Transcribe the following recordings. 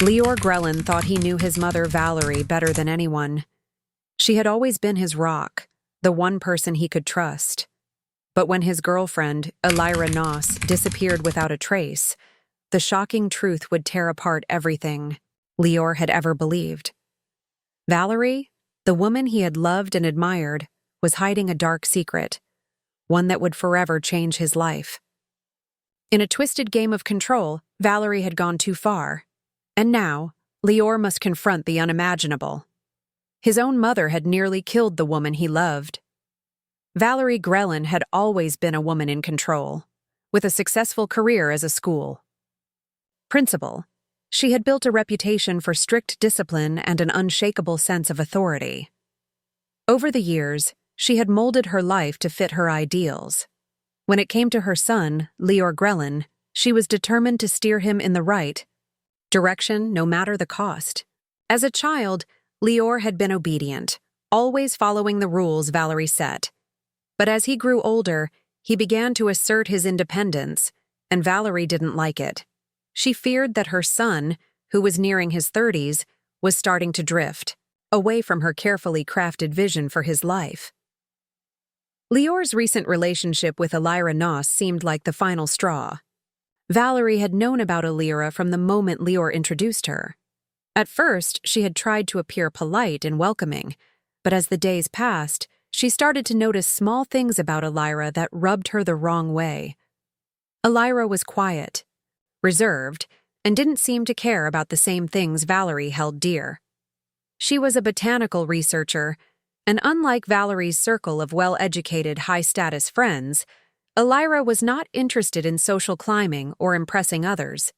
Lior Grellin thought he knew his mother Valerie better than anyone. She had always been his rock, the one person he could trust. But when his girlfriend, Elira Noss, disappeared without a trace, the shocking truth would tear apart everything Lior had ever believed. Valerie, the woman he had loved and admired, was hiding a dark secret, one that would forever change his life. In a twisted game of control, Valerie had gone too far. And now, Lior must confront the unimaginable. His own mother had nearly killed the woman he loved. Valerie Grellin had always been a woman in control, with a successful career as a school principal. She had built a reputation for strict discipline and an unshakable sense of authority. Over the years, she had molded her life to fit her ideals. When it came to her son, Lior Grellin, she was determined to steer him in the right direction, no matter the cost. As a child, Lior had been obedient, always following the rules Valerie set. But as he grew older, he began to assert his independence, and Valerie didn't like it. She feared that her son, who was nearing his 30s, was starting to drift, away from her carefully crafted vision for his life. Lior's recent relationship with Elira Noss seemed like the final straw. Valerie had known about Elira from the moment Lior introduced her. At first, she had tried to appear polite and welcoming, but as the days passed, she started to notice small things about Elira that rubbed her the wrong way. Elira was quiet, reserved, and didn't seem to care about the same things Valerie held dear. She was a botanical researcher, and unlike Valerie's circle of well-educated, high-status friends, Elira was not interested in social climbing or impressing others.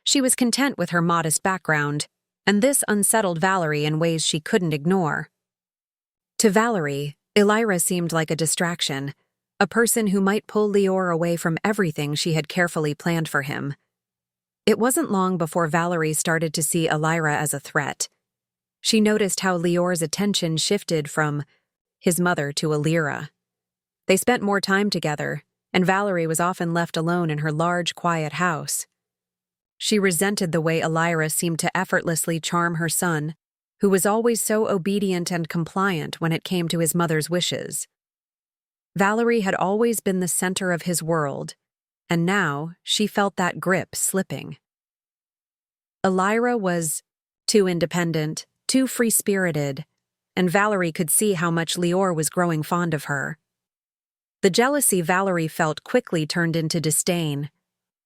She was content with her modest background, and this unsettled Valerie in ways she couldn't ignore. To Valerie, Elira seemed like a distraction, a person who might pull Lior away from everything she had carefully planned for him. It wasn't long before Valerie started to see Elira as a threat. She noticed how Lior's attention shifted from his mother to Elira. They spent more time together, and Valerie was often left alone in her large, quiet house. She resented the way Elira seemed to effortlessly charm her son, who was always so obedient and compliant when it came to his mother's wishes. Valerie had always been the center of his world, and now she felt that grip slipping. Elira was too independent, too free-spirited, and Valerie could see how much Lior was growing fond of her. The jealousy Valerie felt quickly turned into disdain.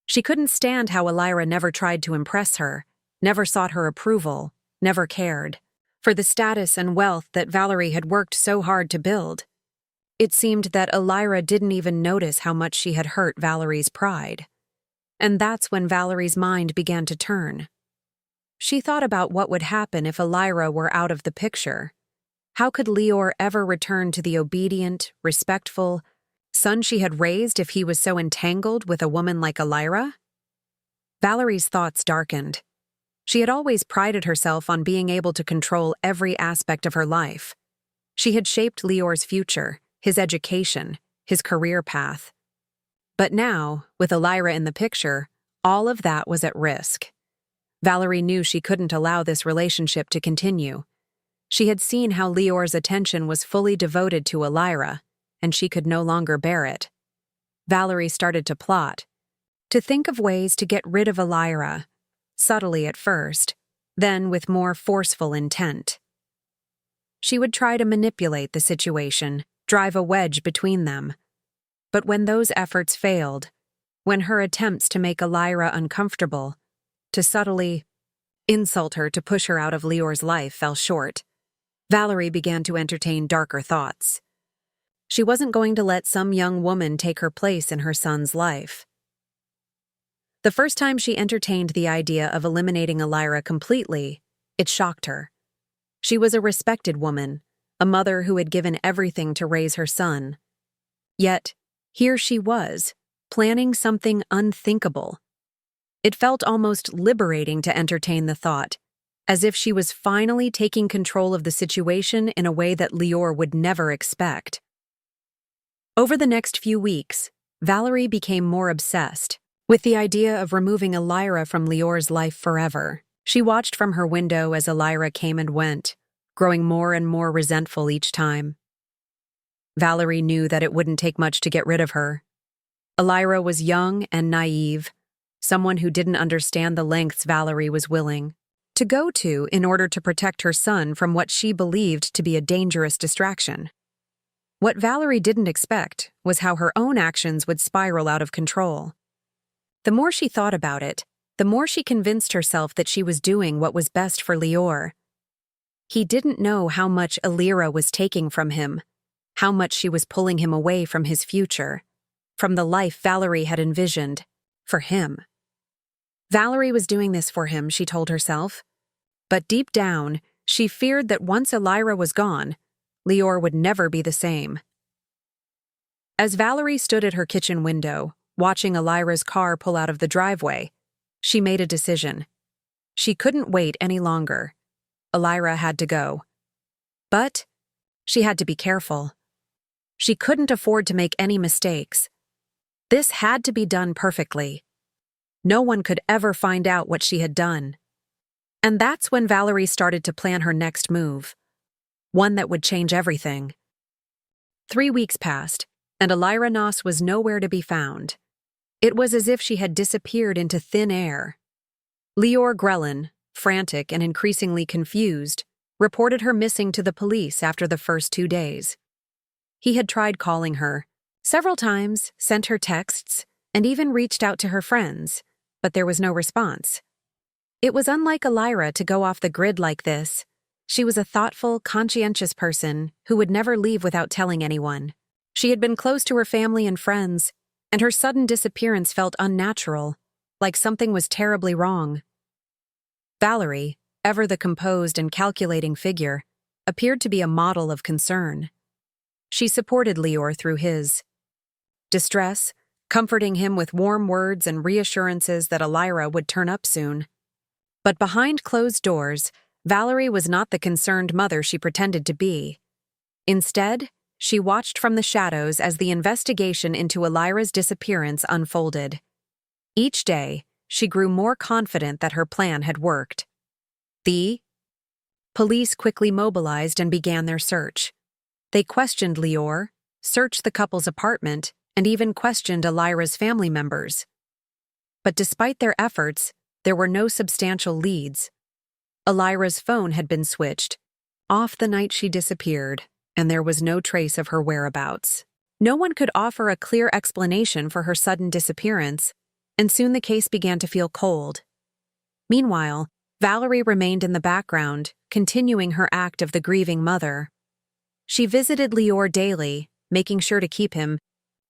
She couldn't stand how Elira never tried to impress her, never sought her approval, never cared for the status and wealth that Valerie had worked so hard to build. It seemed that Elira didn't even notice how much she had hurt Valerie's pride. And that's when Valerie's mind began to turn. She thought about what would happen if Elira were out of the picture. How could Lior ever return to the obedient, respectful son she had raised if he was so entangled with a woman like Elira? Valerie's thoughts darkened. She had always prided herself on being able to control every aspect of her life. She had shaped Lior's future, his education, his career path. But now, with Elira in the picture, all of that was at risk. Valerie knew she couldn't allow this relationship to continue. She had seen how Lior's attention was fully devoted to Elira, and she could no longer bear it. Valerie started to plot, to think of ways to get rid of Elira, subtly at first, then with more forceful intent. She would try to manipulate the situation, drive a wedge between them. But when those efforts failed, when her attempts to make Elira uncomfortable, to subtly insult her to push her out of Lior's life fell short, Valerie began to entertain darker thoughts. She wasn't going to let some young woman take her place in her son's life. The first time she entertained the idea of eliminating Elira completely, it shocked her. She was a respected woman, a mother who had given everything to raise her son. Yet, here she was, planning something unthinkable. It felt almost liberating to entertain the thought, as if she was finally taking control of the situation in a way that Lior would never expect. Over the next few weeks, Valerie became more obsessed with the idea of removing Elira from Lior's life forever. She watched from her window as Elira came and went, growing more and more resentful each time. Valerie knew that it wouldn't take much to get rid of her. Elira was young and naive, someone who didn't understand the lengths Valerie was willing to go to in order to protect her son from what she believed to be a dangerous distraction. What Valerie didn't expect was how her own actions would spiral out of control. The more she thought about it, the more she convinced herself that she was doing what was best for Lior. He didn't know how much Elira was taking from him, how much she was pulling him away from his future, from the life Valerie had envisioned for him. Valerie was doing this for him, she told herself. But deep down, she feared that once Elira was gone, Lior would never be the same. As Valerie stood at her kitchen window, watching Elira's car pull out of the driveway, she made a decision. She couldn't wait any longer. Elira had to go. But she had to be careful. She couldn't afford to make any mistakes. This had to be done perfectly. No one could ever find out what she had done. And that's when Valerie started to plan her next move, one that would change everything. 3 weeks passed, and Elira Noss was nowhere to be found. It was as if she had disappeared into thin air. Lior Grellin, frantic and increasingly confused, reported her missing to the police after the first 2 days. He had tried calling her several times, sent her texts, and even reached out to her friends, but there was no response. It was unlike Elira to go off the grid like this. She was a thoughtful, conscientious person who would never leave without telling anyone. She had been close to her family and friends, and her sudden disappearance felt unnatural, like something was terribly wrong. Valerie, ever the composed and calculating figure, appeared to be a model of concern. She supported Lior through his distress, comforting him with warm words and reassurances that Elira would turn up soon. But behind closed doors, Valerie was not the concerned mother she pretended to be. Instead, she watched from the shadows as the investigation into Elira's disappearance unfolded. Each day, she grew more confident that her plan had worked. The police quickly mobilized and began their search. They questioned Lior, searched the couple's apartment, and even questioned Elira's family members. But despite their efforts, there were no substantial leads. Elira's phone had been switched off the night she disappeared, and there was no trace of her whereabouts. No one could offer a clear explanation for her sudden disappearance, and soon the case began to feel cold. Meanwhile, Valerie remained in the background, continuing her act of the grieving mother. She visited Lior daily, making sure to keep him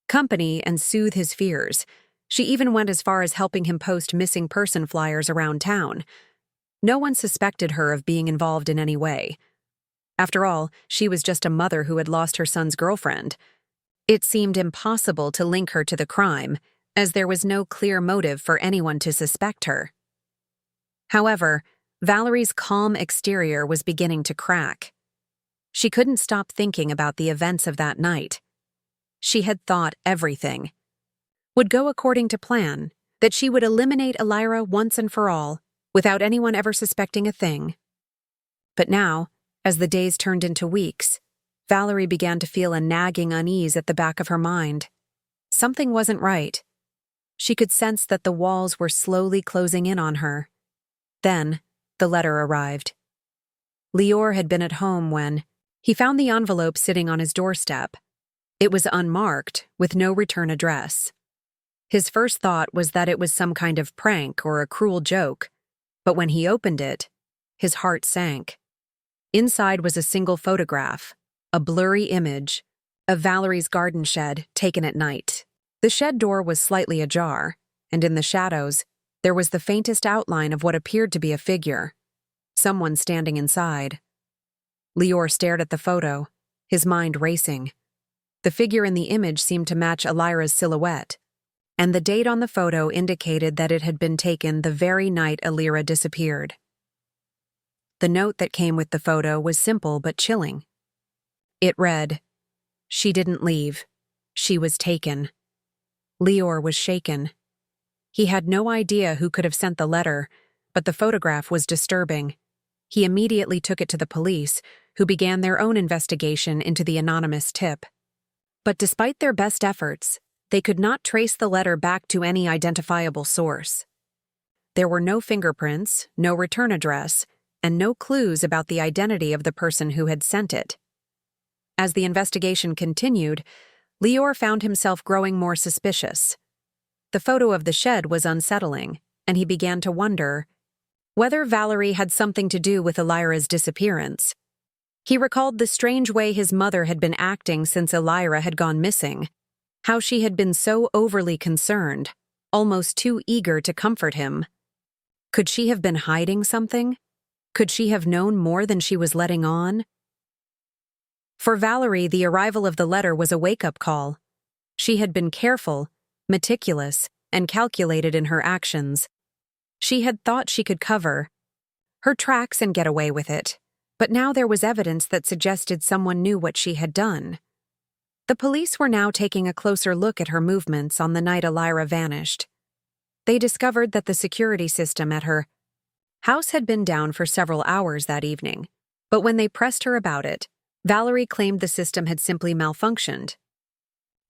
company and soothe his fears. She even went as far as helping him post missing person flyers around town. No one suspected her of being involved in any way. After all, she was just a mother who had lost her son's girlfriend. It seemed impossible to link her to the crime, as there was no clear motive for anyone to suspect her. However, Valerie's calm exterior was beginning to crack. She couldn't stop thinking about the events of that night. She had thought everything would go according to plan, that she would eliminate Elira once and for all, without anyone ever suspecting a thing. But now, as the days turned into weeks, Valerie began to feel a nagging unease at the back of her mind. Something wasn't right. She could sense that the walls were slowly closing in on her. Then, the letter arrived. Lior had been at home when he found the envelope sitting on his doorstep. It was unmarked, with no return address. His first thought was that it was some kind of prank or a cruel joke, but when he opened it, his heart sank. Inside was a single photograph, a blurry image, of Valerie's garden shed taken at night. The shed door was slightly ajar, and in the shadows, there was the faintest outline of what appeared to be a figure, someone standing inside. Lior stared at the photo, his mind racing. The figure in the image seemed to match Elira's silhouette, and the date on the photo indicated that it had been taken the very night Elira disappeared. The note that came with the photo was simple but chilling. It read, "She didn't leave. She was taken." Lior was shaken. He had no idea who could have sent the letter, but the photograph was disturbing. He immediately took it to the police, who began their own investigation into the anonymous tip. But despite their best efforts, they could not trace the letter back to any identifiable source. There were no fingerprints, no return address, and no clues about the identity of the person who had sent it. As the investigation continued, Lior found himself growing more suspicious. The photo of the shed was unsettling, and he began to wonder whether Valerie had something to do with Elira's disappearance. He recalled the strange way his mother had been acting since Elira had gone missing, how she had been so overly concerned, almost too eager to comfort him. Could she have been hiding something? Could she have known more than she was letting on? For Valerie, the arrival of the letter was a wake-up call. She had been careful, meticulous, and calculated in her actions. She had thought she could cover her tracks and get away with it, but now there was evidence that suggested someone knew what she had done. The police were now taking a closer look at her movements on the night Elira vanished. They discovered that the security system at her house had been down for several hours that evening, but when they pressed her about it, Valerie claimed the system had simply malfunctioned.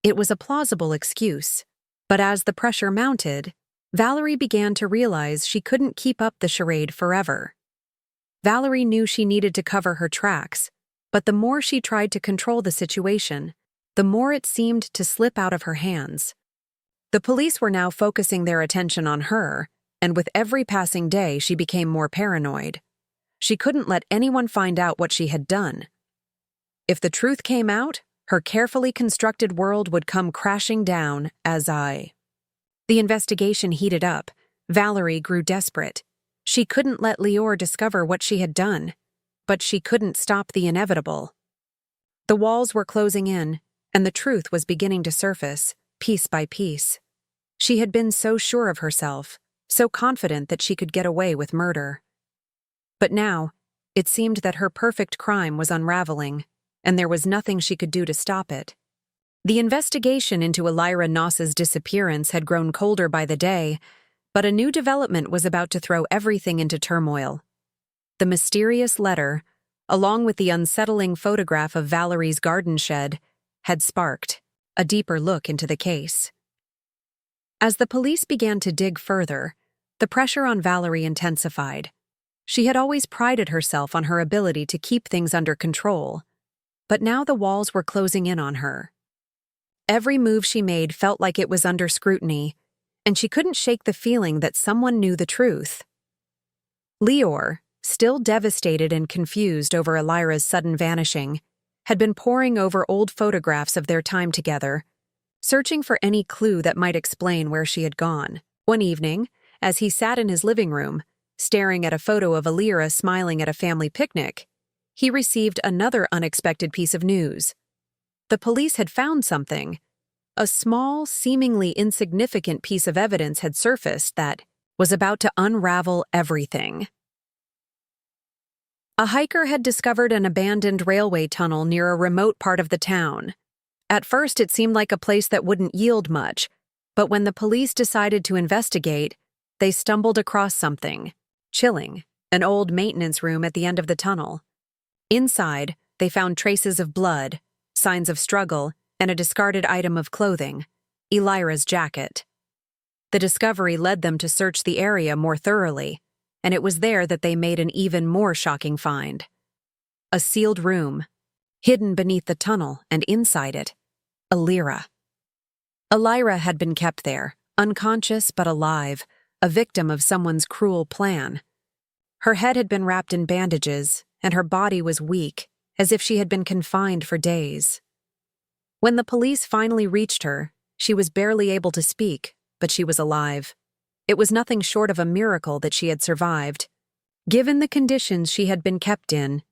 It was a plausible excuse, but as the pressure mounted, Valerie began to realize she couldn't keep up the charade forever. Valerie knew she needed to cover her tracks, but the more she tried to control the situation, the more it seemed to slip out of her hands. The police were now focusing their attention on her, and with every passing day she became more paranoid. She couldn't let anyone find out what she had done. If the truth came out, her carefully constructed world would come crashing down The investigation heated up. Valerie grew desperate. She couldn't let Lior discover what she had done, but she couldn't stop the inevitable. The walls were closing in, and the truth was beginning to surface, piece by piece. She had been so sure of herself, so confident that she could get away with murder. But now, it seemed that her perfect crime was unraveling, and there was nothing she could do to stop it. The investigation into Elira Noss's disappearance had grown colder by the day, but a new development was about to throw everything into turmoil. The mysterious letter, along with the unsettling photograph of Valerie's garden shed, had sparked a deeper look into the case. As the police began to dig further, the pressure on Valerie intensified. She had always prided herself on her ability to keep things under control, but now the walls were closing in on her. Every move she made felt like it was under scrutiny, and she couldn't shake the feeling that someone knew the truth. Lior, still devastated and confused over Elira's sudden vanishing, had been poring over old photographs of their time together, searching for any clue that might explain where she had gone. One evening, as he sat in his living room, staring at a photo of Elira smiling at a family picnic, he received another unexpected piece of news. The police had found something. A small, seemingly insignificant piece of evidence had surfaced that was about to unravel everything. A hiker had discovered an abandoned railway tunnel near a remote part of the town. At first, it seemed like a place that wouldn't yield much, but when the police decided to investigate, they stumbled across something chilling: an old maintenance room at the end of the tunnel. Inside, they found traces of blood, signs of struggle, and a discarded item of clothing, Elira's jacket. The discovery led them to search the area more thoroughly, and it was there that they made an even more shocking find. A sealed room, hidden beneath the tunnel, and inside it, Elira. Elira had been kept there, unconscious but alive, a victim of someone's cruel plan. Her head had been wrapped in bandages, and her body was weak, as if she had been confined for days. When the police finally reached her, she was barely able to speak, but she was alive. It was nothing short of a miracle that she had survived. Given the conditions she had been kept in,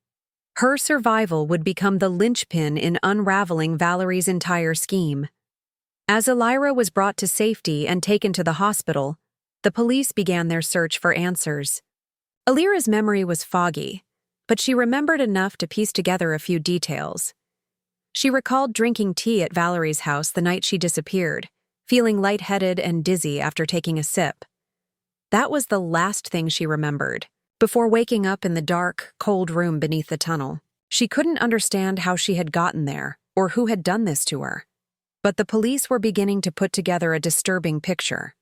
her survival would become the linchpin in unraveling Valerie's entire scheme. As Elira was brought to safety and taken to the hospital, the police began their search for answers. Elira's memory was foggy, but she remembered enough to piece together a few details. She recalled drinking tea at Valerie's house the night she disappeared, feeling lightheaded and dizzy after taking a sip. That was the last thing she remembered. Before waking up in the dark, cold room beneath the tunnel, she couldn't understand how she had gotten there or who had done this to her. But the police were beginning to put together a disturbing picture.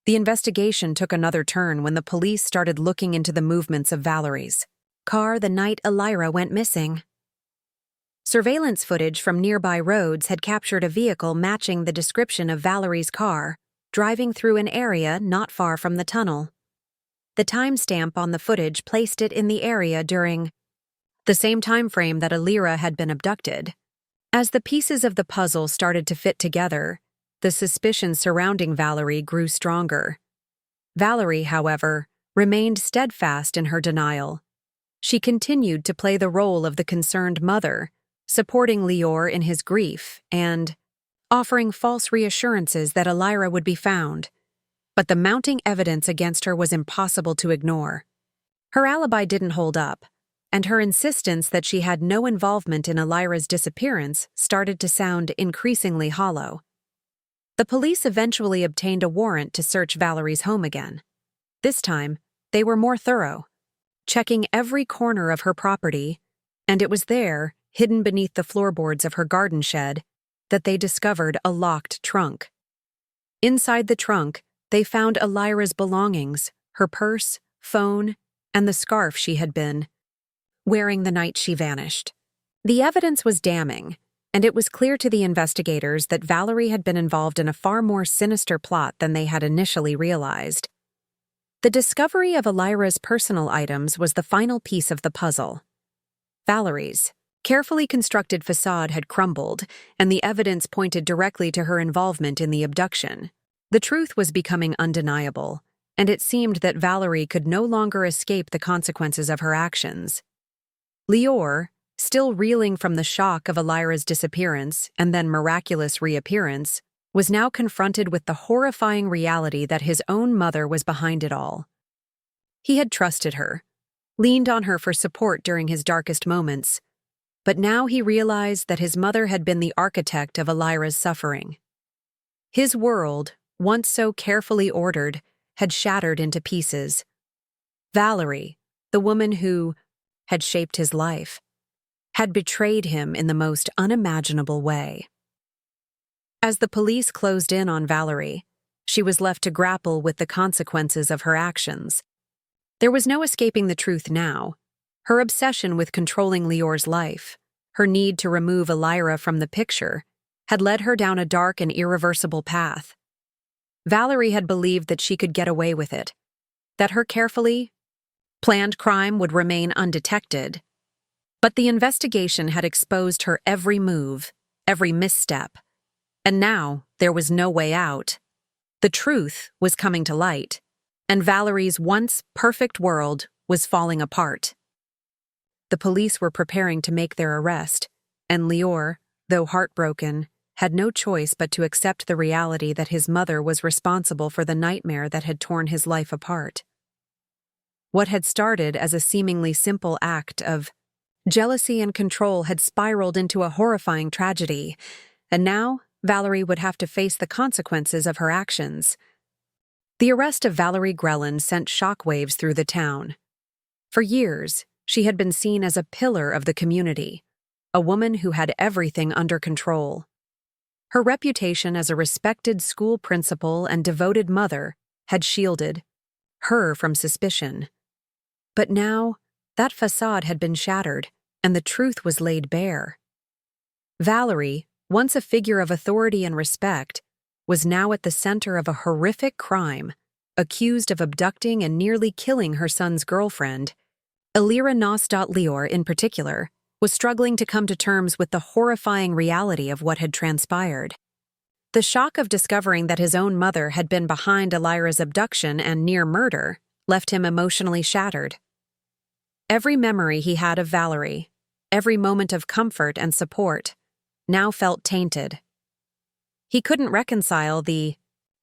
The investigation took another turn when the police started looking into the movements of Valerie's car the night Elira went missing. Surveillance footage from nearby roads had captured a vehicle matching the description of Valerie's car, driving through an area not far from the tunnel. The timestamp on the footage placed it in the area during the same time frame that Elira had been abducted. As the pieces of the puzzle started to fit together, the suspicions surrounding Valerie grew stronger. Valerie, however, remained steadfast in her denial. She continued to play the role of the concerned mother, supporting Lior in his grief and offering false reassurances that Elira would be found. But the mounting evidence against her was impossible to ignore. Her alibi didn't hold up, and her insistence that she had no involvement in Elira's disappearance started to sound increasingly hollow. The police eventually obtained a warrant to search Valerie's home again. This time, they were more thorough, checking every corner of her property, and it was there, hidden beneath the floorboards of her garden shed, that they discovered a locked trunk. Inside the trunk, they found Elira's belongings, her purse, phone, and the scarf she had been wearing the night she vanished. The evidence was damning, and it was clear to the investigators that Valerie had been involved in a far more sinister plot than they had initially realized. The discovery of Elira's personal items was the final piece of the puzzle. Valerie's carefully constructed facade had crumbled, and the evidence pointed directly to her involvement in the abduction. The truth was becoming undeniable, and it seemed that Valerie could no longer escape the consequences of her actions. Lior, still reeling from the shock of Elira's disappearance and then miraculous reappearance, was now confronted with the horrifying reality that his own mother was behind it all. He had trusted her, leaned on her for support during his darkest moments, but now he realized that his mother had been the architect of Elira's suffering. His world, once so carefully ordered, had shattered into pieces. Valerie, the woman who had shaped his life, had betrayed him in the most unimaginable way. As the police closed in on Valerie, she was left to grapple with the consequences of her actions. There was no escaping the truth now. Her obsession with controlling Lior's life, her need to remove Elira from the picture, had led her down a dark and irreversible path. Valerie had believed that she could get away with it, that her carefully planned crime would remain undetected. But the investigation had exposed her every move, every misstep, and now there was no way out. The truth was coming to light, and Valerie's once perfect world was falling apart. The police were preparing to make their arrest, and Lior, though heartbroken, had no choice but to accept the reality that his mother was responsible for the nightmare that had torn his life apart. What had started as a seemingly simple act of jealousy and control had spiraled into a horrifying tragedy, and now Valerie would have to face the consequences of her actions. The arrest of Valerie Grellin sent shockwaves through the town. For years, she had been seen as a pillar of the community, a woman who had everything under control. Her reputation as a respected school principal and devoted mother had shielded her from suspicion. But now, that facade had been shattered, and the truth was laid bare. Valerie, once a figure of authority and respect, was now at the center of a horrific crime, accused of abducting and nearly killing her son's girlfriend. Elira Noss. Lior, in particular, was struggling to come to terms with the horrifying reality of what had transpired. The shock of discovering that his own mother had been behind Elira's abduction and near murder left him emotionally shattered. Every memory he had of Valerie, every moment of comfort and support, now felt tainted. He couldn't reconcile the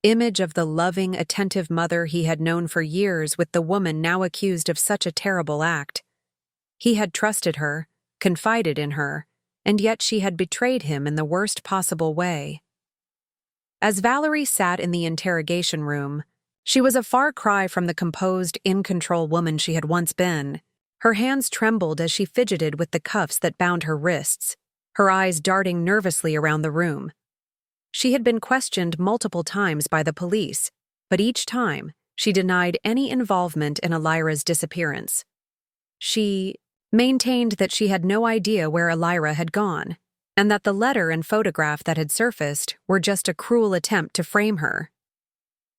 image of the loving, attentive mother he had known for years with the woman now accused of such a terrible act. He had trusted her, confided in her, and yet she had betrayed him in the worst possible way. As Valerie sat in the interrogation room, She was a far cry from the composed, in-control woman she had once been. Her hands trembled as she fidgeted with the cuffs that bound her wrists, her eyes darting nervously around the room. She had been questioned multiple times by the police, but each time, she denied any involvement in Elira's disappearance. She maintained that she had no idea where Elira had gone, and that the letter and photograph that had surfaced were just a cruel attempt to frame her.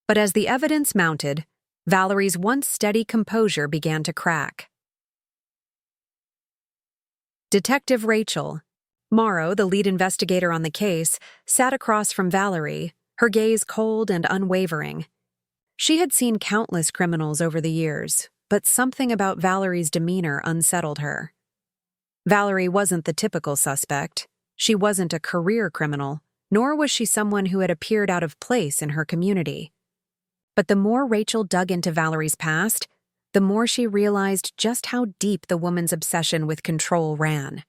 But as the evidence mounted, Valerie's once steady composure began to crack. Detective Rachel, Morrow, the lead investigator on the case, sat across from Valerie, her gaze cold and unwavering. She had seen countless criminals over the years, but something about Valerie's demeanor unsettled her. Valerie wasn't the typical suspect. She wasn't a career criminal, nor was she someone who had appeared out of place in her community. But the more Rachel dug into Valerie's past, the more she realized just how deep the woman's obsession with control ran.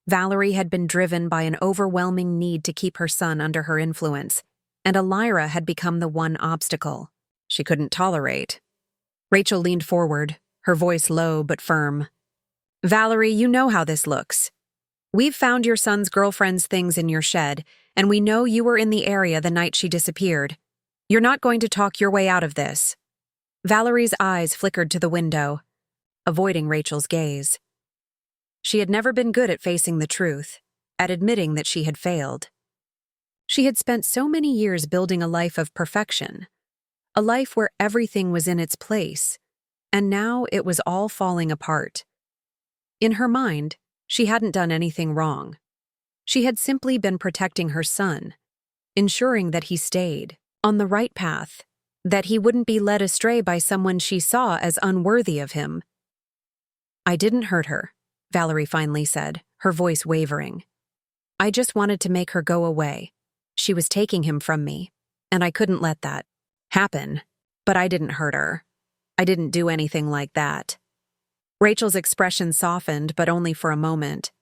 Valerie had been driven by an overwhelming need to keep her son under her influence, and Elira had become the one obstacle she couldn't tolerate. Rachel leaned forward, her voice low but firm. "Valerie, you know how this looks. We've found your son's girlfriend's things in your shed, and we know you were in the area the night she disappeared. You're not going to talk your way out of this." Valerie's eyes flickered to the window, avoiding Rachel's gaze. She had never been good at facing the truth, at admitting that she had failed. She had spent so many years building a life of perfection, a life where everything was in its place, and now it was all falling apart. In her mind, she hadn't done anything wrong. She had simply been protecting her son, ensuring that he stayed on the right path, that he wouldn't be led astray by someone she saw as unworthy of him. "I didn't hurt her," Valerie finally said, her voice wavering. "I just wanted to make her go away. She was taking him from me, and I couldn't let that happen. But I didn't hurt her. I didn't do anything like that." Rachel's expression softened, but only for a moment.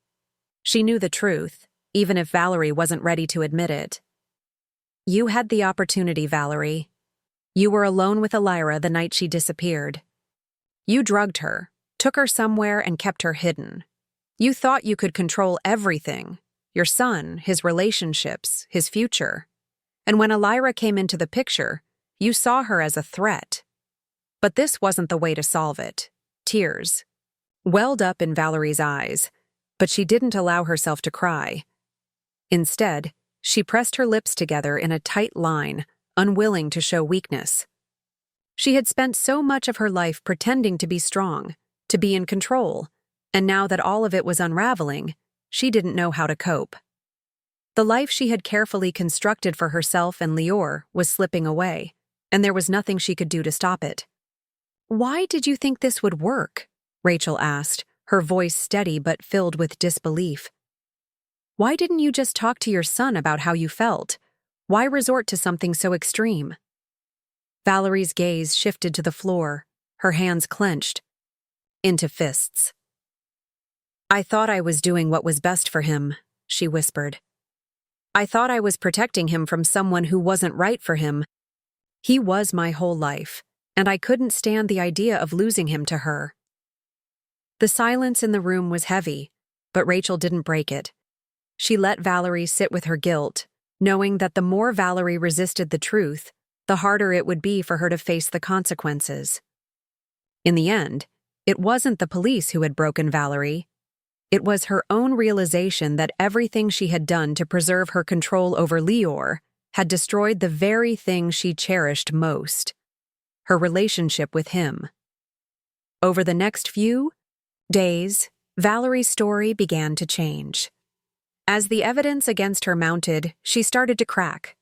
She knew the truth, even if Valerie wasn't ready to admit it. "You had the opportunity, Valerie. You were alone with Elira the night she disappeared. You drugged her, took her somewhere, and kept her hidden. You thought you could control everything: your son, his relationships, his future. And when Elira came into the picture, you saw her as a threat. But this wasn't the way to solve it." Tears welled up in Valerie's eyes, but she didn't allow herself to cry. Instead, she pressed her lips together in a tight line, unwilling to show weakness. She had spent so much of her life pretending to be strong, to be in control, and now that all of it was unraveling, she didn't know how to cope. The life she had carefully constructed for herself and Lior was slipping away, and there was nothing she could do to stop it. "Why did you think this would work?" Rachel asked, her voice steady but filled with disbelief. "Why didn't you just talk to your son about how you felt? Why resort to something so extreme?" Valerie's gaze shifted to the floor, her hands clenched into fists. "I thought I was doing what was best for him," she whispered. "I thought I was protecting him from someone who wasn't right for him. He was my whole life, and I couldn't stand the idea of losing him to her." The silence in the room was heavy, but Rachel didn't break it. She let Valerie sit with her guilt, knowing that the more Valerie resisted the truth, the harder it would be for her to face the consequences. In the end, it wasn't the police who had broken Valerie. It was her own realization that everything she had done to preserve her control over Lior had destroyed the very thing she cherished most: her relationship with him. Over the next few days, Valerie's story began to change. As the evidence against her mounted, she started to crack.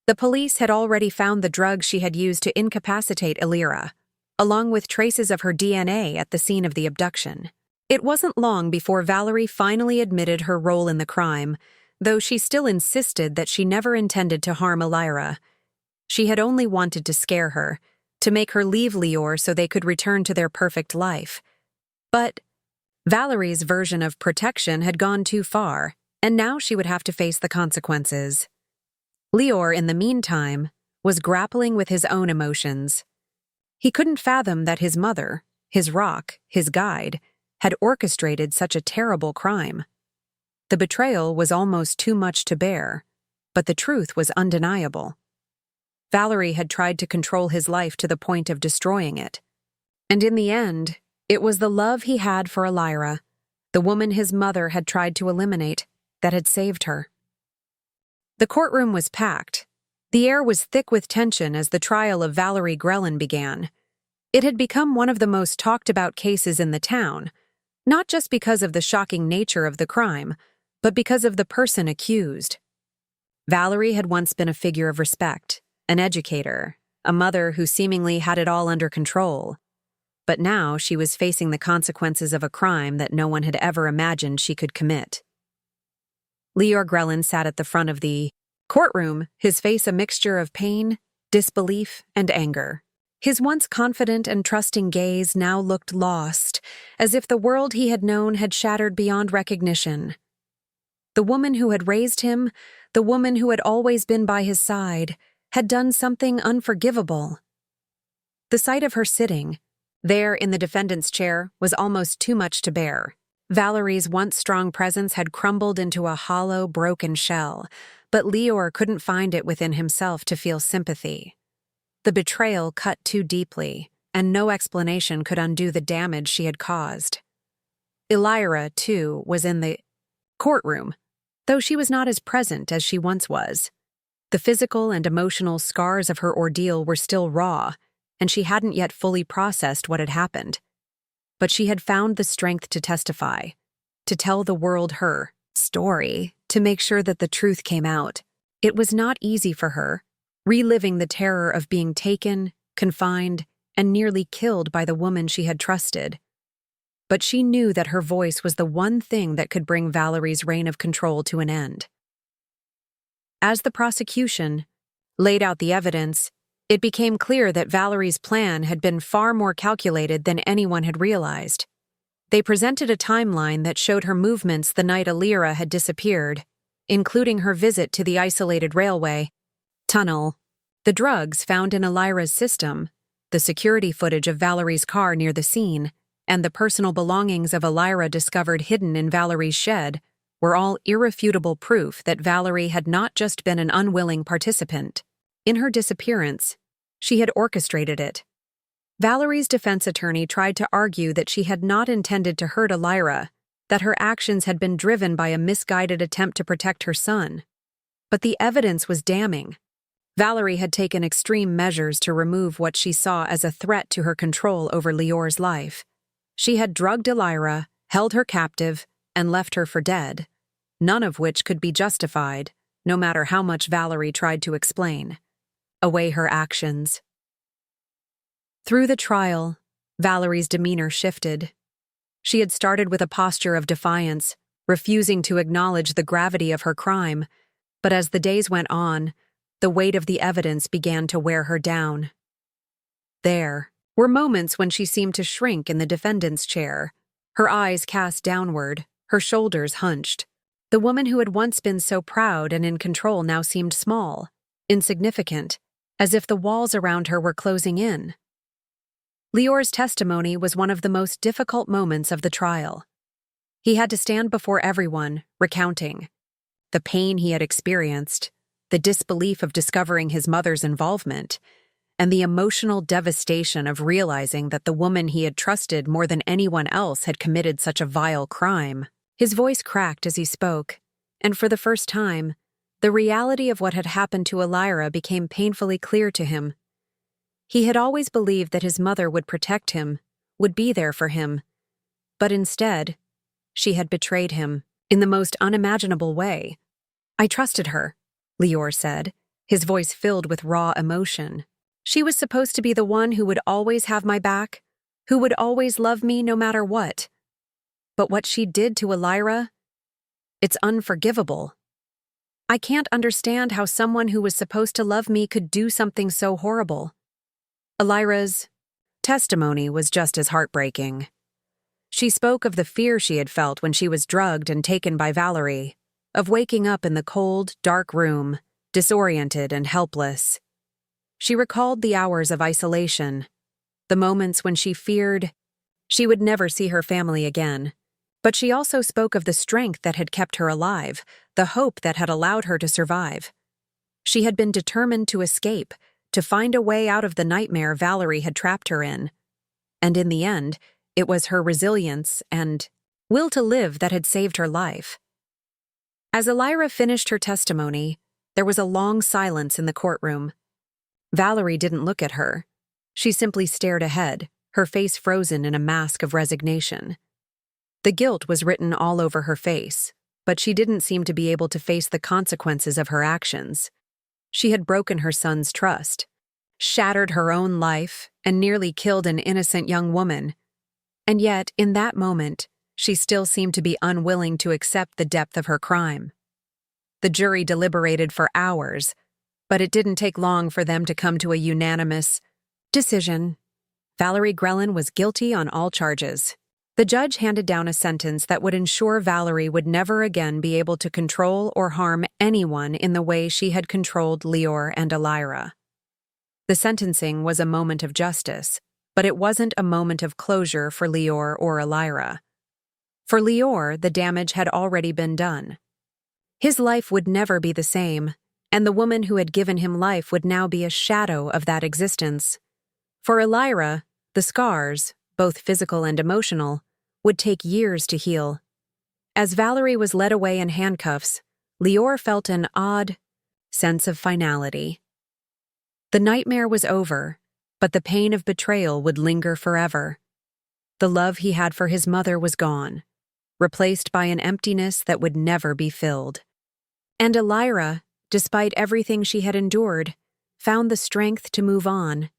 The police had already found the drug she had used to incapacitate Elira, along with traces of her DNA at the scene of the abduction. It wasn't long before Valerie finally admitted her role in the crime, though she still insisted that she never intended to harm Elira. She had only wanted to scare her, to make her leave Lior so they could return to their perfect life. But Valerie's version of protection had gone too far, and now she would have to face the consequences. Lior, in the meantime, was grappling with his own emotions. He couldn't fathom that his mother, his rock, his guide, had orchestrated such a terrible crime. The betrayal was almost too much to bear, but the truth was undeniable. Valerie had tried to control his life to the point of destroying it. And in the end, it was the love he had for Elira, the woman his mother had tried to eliminate, that had saved her. The courtroom was packed. The air was thick with tension as the trial of Valerie Grellin began. It had become one of the most talked-about cases in the town, not just because of the shocking nature of the crime, but because of the person accused. Valerie had once been a figure of respect, an educator, a mother who seemingly had it all under control. But now she was facing the consequences of a crime that no one had ever imagined she could commit. Lior Grellin sat at the front of the courtroom, his face a mixture of pain, disbelief, and anger. His once confident and trusting gaze now looked lost, as if the world he had known had shattered beyond recognition. The woman who had raised him, the woman who had always been by his side, had done something unforgivable. The sight of her sitting, there in the defendant's chair, was almost too much to bear. Valerie's once strong presence had crumbled into a hollow, broken shell, but Lior couldn't find it within himself to feel sympathy. The betrayal cut too deeply, and no explanation could undo the damage she had caused. Elira, too, was in the courtroom, though she was not as present as she once was. The physical and emotional scars of her ordeal were still raw, and she hadn't yet fully processed what had happened. But she had found the strength to testify, to tell the world her story, to make sure that the truth came out. It was not easy for her, reliving the terror of being taken, confined, and nearly killed by the woman she had trusted. But she knew that her voice was the one thing that could bring Valerie's reign of control to an end. As the prosecution laid out the evidence, it became clear that Valerie's plan had been far more calculated than anyone had realized. They presented a timeline that showed her movements the night Elira had disappeared, including her visit to the isolated railway tunnel, the drugs found in Elira's system, the security footage of Valerie's car near the scene, and the personal belongings of Elira discovered hidden in Valerie's shed were all irrefutable proof that Valerie had not just been an unwilling participant. In her disappearance, she had orchestrated it. Valerie's defense attorney tried to argue that she had not intended to hurt Elira, that her actions had been driven by a misguided attempt to protect her son. But the evidence was damning. Valerie had taken extreme measures to remove what she saw as a threat to her control over Lior's life. She had drugged Elira, held her captive, and left her for dead, none of which could be justified, no matter how much Valerie tried to explain away her actions. Through the trial, Valerie's demeanor shifted. She had started with a posture of defiance, refusing to acknowledge the gravity of her crime, but as the days went on, the weight of the evidence began to wear her down. There were moments when she seemed to shrink in the defendant's chair, her eyes cast downward, her shoulders hunched. The woman who had once been so proud and in control now seemed small, insignificant, as if the walls around her were closing in. Lior's testimony was one of the most difficult moments of the trial. He had to stand before everyone, recounting the pain he had experienced, the disbelief of discovering his mother's involvement, and the emotional devastation of realizing that the woman he had trusted more than anyone else had committed such a vile crime. His voice cracked as he spoke, and for the first time, the reality of what had happened to Elira became painfully clear to him. He had always believed that his mother would protect him, would be there for him, but instead, she had betrayed him in the most unimaginable way. "I trusted her," Lior said, his voice filled with raw emotion. "She was supposed to be the one who would always have my back, who would always love me no matter what. But what she did to Elira, it's unforgivable. I can't understand how someone who was supposed to love me could do something so horrible." Elira's testimony was just as heartbreaking. She spoke of the fear she had felt when she was drugged and taken by Valerie, of waking up in the cold, dark room, disoriented and helpless. She recalled the hours of isolation, the moments when she feared she would never see her family again. But she also spoke of the strength that had kept her alive, the hope that had allowed her to survive. She had been determined to escape, to find a way out of the nightmare Valerie had trapped her in. And in the end, it was her resilience and will to live that had saved her life. As Elira finished her testimony, there was a long silence in the courtroom. Valerie didn't look at her. She simply stared ahead, her face frozen in a mask of resignation. The guilt was written all over her face, but she didn't seem to be able to face the consequences of her actions. She had broken her son's trust, shattered her own life, and nearly killed an innocent young woman. And yet, in that moment, she still seemed to be unwilling to accept the depth of her crime. The jury deliberated for hours, but it didn't take long for them to come to a unanimous decision. Valerie Grellin was guilty on all charges. The judge handed down a sentence that would ensure Valerie would never again be able to control or harm anyone in the way she had controlled Lior and Elira. The sentencing was a moment of justice, but it wasn't a moment of closure for Lior or Elira. For Lior, the damage had already been done. His life would never be the same, and the woman who had given him life would now be a shadow of that existence. For Elira, the scars, both physical and emotional, would take years to heal. As Valerie was led away in handcuffs, Lior felt an odd sense of finality. The nightmare was over, but the pain of betrayal would linger forever. The love he had for his mother was gone, replaced by an emptiness that would never be filled. And Elira, despite everything she had endured, found the strength to move on.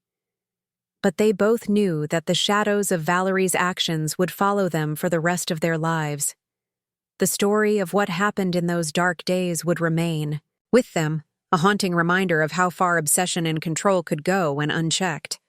But they both knew that the shadows of Valerie's actions would follow them for the rest of their lives. The story of what happened in those dark days would remain, with them, a haunting reminder of how far obsession and control could go when unchecked.